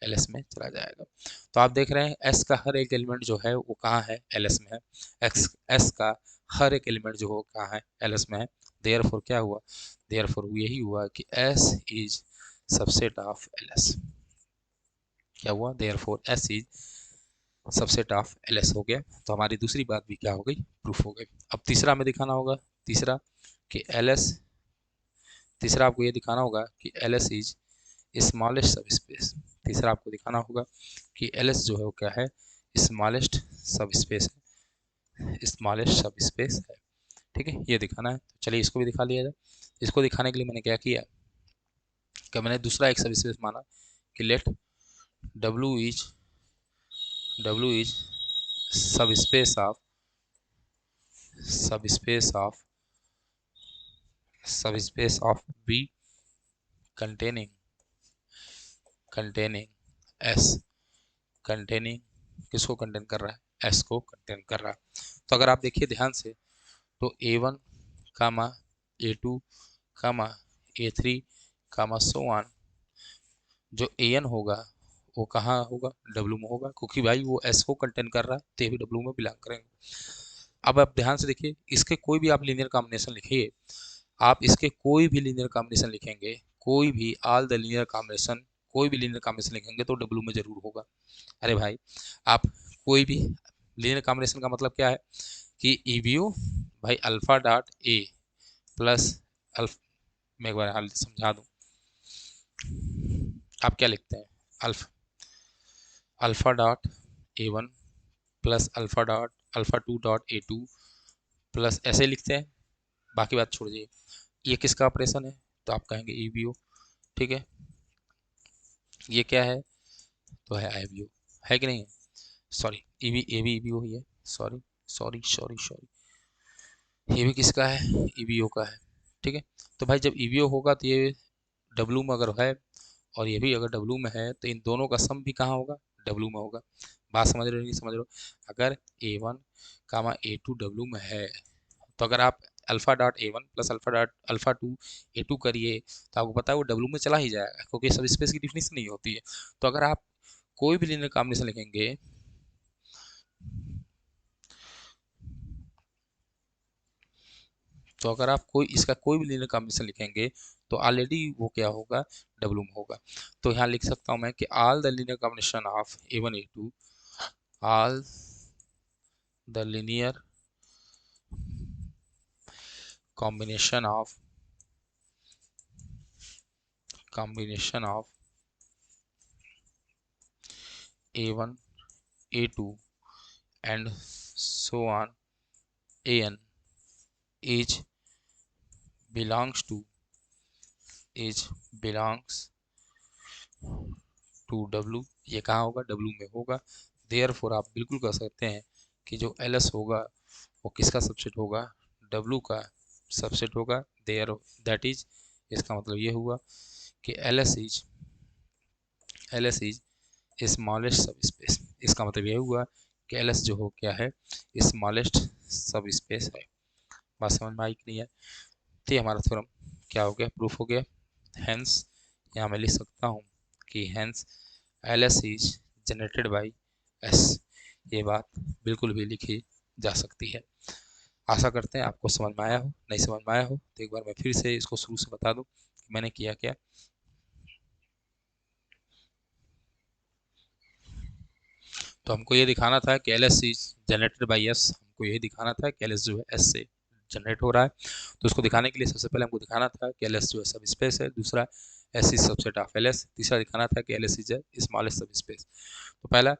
LS में चला जाएगा। तो आप देख रहे हैं S का हर एक एलिमेंट जो है वो कहाँ है, LS में है। S का हर एक एलिमेंट जो हो कहाँ है, LS में है। देयरफॉर क्या हुआ, देयरफॉर यही हुआ कि S is subset of LS। क्या हुआ, therefore S is subset of LS हो गया। तो हमारी दूसरी बात भी क्या हो गई, प्रूफ हो गई। अब तीसरा हमें दिखाना होगा, तीसरा कि LS, तीसरा आपको ये दिखाना होगा कि LS इज स्मॉलेस्ट सब स्पेस। तीसरा आपको दिखाना होगा कि LS जो है वो क्या है, स्मॉलेस्ट सब स्पेस है, स्मॉलेस्ट सब स्पेस है। ठीक है, ये दिखाना है। तो चलिए इसको भी दिखा लिया जाए। इसको दिखाने के लिए मैंने क्या किया कि मैंने दूसरा एक सब स्पेस माना कि late W is subspace of सब स्पेस ऑफ सब space of B containing containing S, containing किसको कंटेन कर रहा है, S को कंटेन कर रहा है। तो अगर आप देखिए ध्यान से तो A1 comma A2 comma A3 comma so on, जो AN होगा वो कहाँ होगा, W में होगा, क्योंकि भाई वो S को कंटेन कर रहा है तो ये भी W में बिलोंग करेंगे। अब आप ध्यान से देखिए, इसके कोई भी आप लीनियर कॉम्बिनेशन लिखिए, आप इसके कोई भी लीनियर कॉम्बिनेशन लिखेंगे, कोई भी ऑल द लीनियर कॉम्बिनेशन, कोई भी लीनियर कॉम्बिनेशन लिखेंगे तो W में जरूर होगा। अरे भाई आप कोई भी लीनियर कॉम्बिनेशन का मतलब क्या है कि EBO भाई अल्फा डॉट A प्लस अल्फ, मैं एक बार हाल समझा दूं, आप क्या लिखते हैं, alpha dot A1 plus alpha to dot A2 plus ऐसे लिखते हैं, बाकी बात छोड़ दीजिए। ये किसका ऑपरेशन है, तो आप कहेंगे EBO। ठीक है, ये क्या है, तो है IBO, है कि नहीं है, सॉरी EBO ही है, सॉरी सॉरी सॉरी सॉरी, ये भी किसका है, EBO का है। ठीक है, तो भाई जब EBO होगा तो ये W में अगर है और ये भी अगर W में है तो इन दोनों का सम भी कहाँ होगा, W में होगा। बात समझ रहे हो नहीं समझ रहे हो, अगर A1 कामा A2 W में है तो अगर आप alpha dot A1 plus alpha to A2 करिए तो आपको पता है वो W में चला ही जाएगा, क्योंकि सब स्पेस की डिफिनेशन नहीं होती है। तो अगर आप कोई भी लीनियर कॉम्बिनेशन लिखेंगे, तो अगर आप कोई इसका कोई भी लीनियर कॉम्बिनेशन लिखेंगे तो ऑलरेडी वो क्या होगा, W में होगा। तो यहाँ लिख सकता हूँ मैं कि all the linear combination of A1 A2, all the linear combination of A1 A2 and so on AN is belongs to is belongs to W। ये कहाँ होगा, W में होगा। देयरफॉर आप बिल्कुल कह सकते हैं कि जो LS होगा वो किसका सबसेट होगा, W का सबसेट होगा। देयर दैट इज, इसका मतलब ये हुआ कि LS इज स्मॉलेस्ट सब स्पेस। इसका मतलब ये हुआ कि LS जो हो क्या है, स्मॉलेस्ट सब स्पेस है। बात समझ में आई कि नहीं है, तो ये हमारा थ्योरम क्या हो गया, प्रूफ हो गया। हेंस यहाँ मैं लिख सकता हूँ कि hence LS is generated by S। ये बात बिल्कुल भी लिखी जा सकती है। आशा करते हैं आपको समझ में आया हो, नहीं समझ में आया हो तो एक बार मैं फिर से इसको शुरू से बता दूं कि मैंने किया क्या। तो हमको ये दिखाना था कि LS is generated by S, आपको यही दिखाना था कि एलएस जो है एस से जनरेट हो रहा है। तो उसको दिखाने के लिए सबसे पहले हमको दिखाना था कि एलएस जो है सब स्पेस है, दूसरा S is subset of LS, तीसरा दिखाना था कि एलएस इज स्मॉलेस्ट सब स्पेस। तो पहला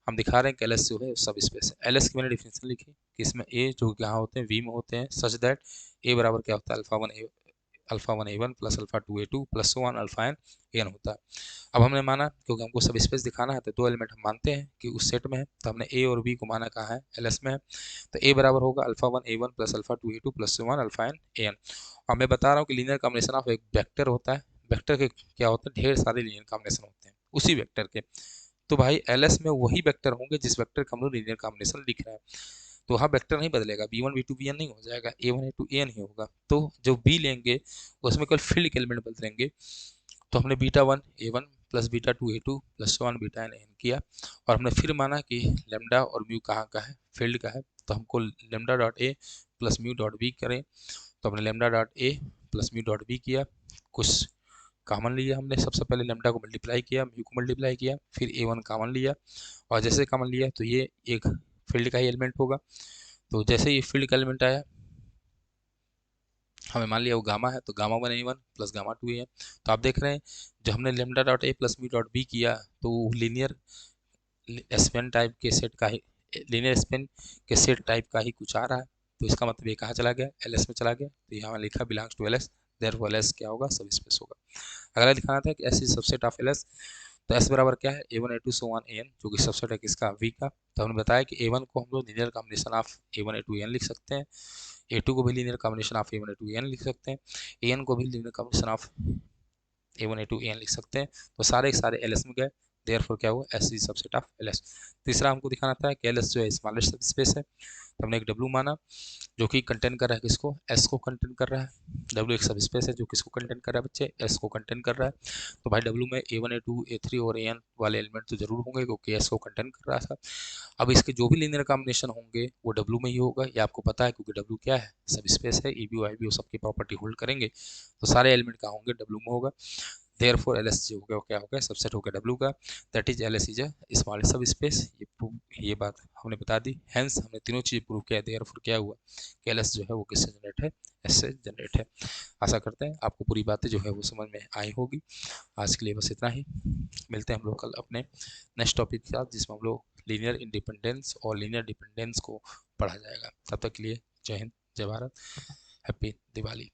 हम दिखा रहे हैं कि एलएस जो है सब स्पेस है। एलएस की मैंने डिफिनेशन लिखी कि इसमें ए जो यहाँ होते हैं वी में होते हैं सच दैट ए बराबर क्या होता है alpha one A one plus alpha two A two plus on alpha N होता है। अब हमने माना क्योंकि हमको सब स्पेस दिखाना है तो दो एलिमेंट हम मानते हैं कि उस सेट में है, तो हमने ए और बी को माना कहा है एलएस में है। तो ए बराबर होगा alpha one A one plus alpha two A two plus on alpha N. और मैं बता रहा हूँ कि लीनियर कॉम्बिनेशन ऑफ एक वेक्टर होता है, वेक्टर के क्या होता है ढेर सारे लीनियर कॉम्बिनेशन होते हैं उसी वेक्टर के। तो भाई एलएस में वही वेक्टर होंगे जिस वेक्टर का हम लोग लीनियर कॉम्बिनेशन लिख रहे हैं। तो वहाँ वेक्टर नहीं बदलेगा, B one B two B N नहीं हो जाएगा, A one A two A N ही होगा। तो जो बी लेंगे उसमें केवल फील्ड के एलिमेंट बदलेंगे। तो हमने beta one A one plus beta two A two plus on beta N N किया, और हमने फिर माना कि लेमडा और म्यू कहाँ का है, फील्ड का है। तो हमको lambda dot A plus mu dot B करें, तो हमने lambda dot A plus mu dot B किया, कुछ कॉमन लिया हमने। सबसे पहले लेमडा को मल्टीप्लाई किया, म्यू को मल्टीप्लाई किया, फिर ए वन कॉमन लिया, और जैसे कॉमन लिया तो ये एक फील्ड का ही एलिमेंट होगा। तो जैसे ही फील्ड का एलिमेंट आया हमें मान लिया वो गामा है, तो gamma one A one plus gamma two A N. तो आप देख रहे हैं जो हमने lambda dot A plus mu dot B किया तो लीनियर स्पेन टाइप के सेट का ही, लीनियर स्पेन के सेट टाइप का ही कुछ आ रहा है। तो इसका मतलब ये कहाँ चला गया, एल एस में चला गया। तो यहाँ लिखा belongs to L S, therefore L S क्या होगा, सब स्पेस होगा। अगला दिखाना था कि S is subset of L S. तो एस बराबर क्या है, A one A two so on A N, जो कि सबसेट है किसका, वी का। तो हमने बताया कि ए वन को हम लोग linear combination of A one A two N लिख सकते हैं, ए टू को भी linear combination of A one A two N लिख सकते हैं, ए एन को भी linear combination of A one A two N लिख सकते हैं। तो सारे सारे एल एस में गए, देयरफॉर क्या हुआ, S is subset of L S. तीसरा हमको दिखाना था कि एल एस जो है स्मॉलेस्ट सब स्पेस है। तो हमने एक डब्लू माना जो कि कंटेन कर रहा है किसको, एस को कंटेन कर रहा है। डब्लू एक सब स्पेस है जो किसको कंटेन कर रहा है बच्चे, एस को कंटेन कर रहा है। तो भाई डब्लू में A one A two A three और ए एन वाले एलिमेंट तो जरूर होंगे क्योंकि एस को कंटेन कर रहा था। अब इसके जो भी लीनियर कॉम्बिनेशन होंगे वो डब्लू में ही होगा, ये आपको पता है क्योंकि डब्लू क्या है, सब स्पेस है, ई बी आई बी सबकी प्रॉपर्टी होल्ड करेंगे। तो सारे एलिमेंट का होंगे डब्लू में होगा। देयरफॉर एल एस जो हो गया क्या हो गया, सबसेट हो गया डब्लू का, that is L S is small सब स्पेस। ये बात हमने बता दी। हेंस हमने तीनों चीज़ प्रूव किया। देयरफॉर क्या हुआ कि एल एस जो है वो किससे जनरेट है, एस से जनरेट है। आशा करते हैं आपको पूरी बातें जो है वो समझ में आई होगी। आज के लिए बस इतना ही, मिलते हैं हम लोग कल अपने नेक्स्ट टॉपिक के साथ जिसमें हम लोग लीनियर इंडिपेंडेंस और लीनियर डिपेंडेंस को पढ़ा जाएगा। तब तक के लिए जय हिंद, जय भारत, हैप्पी दिवाली।